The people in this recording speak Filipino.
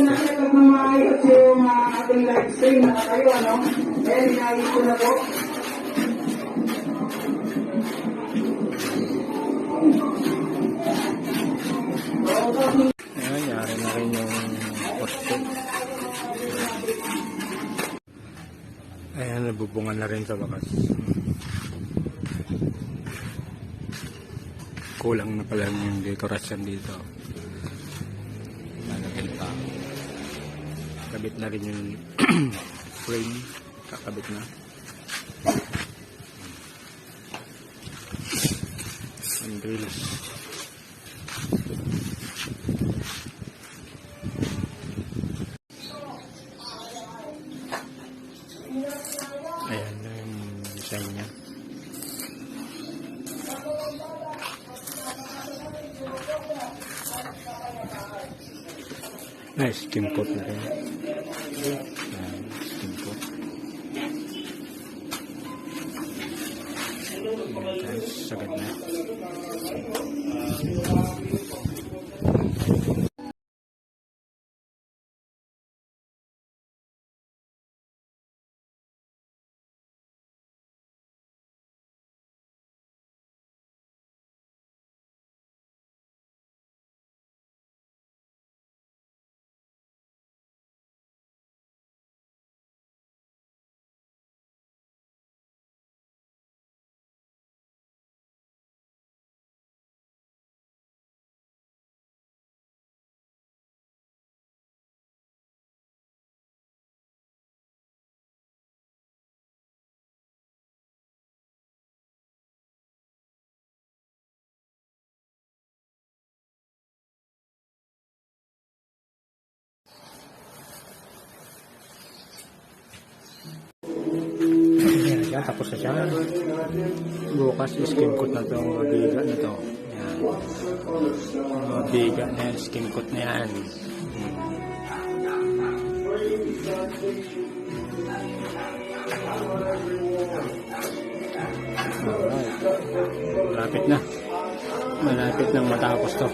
na-set-up ng maayos yung ating live stream na kayo, ano? Ayan, hinahit ko na po. Ayan, yari na rin yung poste. Ayan, nabubungan na rin sa wakas. Kulang na pala yung dekorasyon dito. Lalagyan pa. Kabit na rin yung frame. Kakabit na. And grills. Ayan na yung design niya. Nice, skim coat na rin. Ayan, skim coat. Ayan guys, sagad na. Ayan, tapos na siya. Bukas skim coat na itong mabiga na ito. Ayan. Mabiga na yan, skim coat na yan. Alright. Malapit na. Malapit nang matapos to.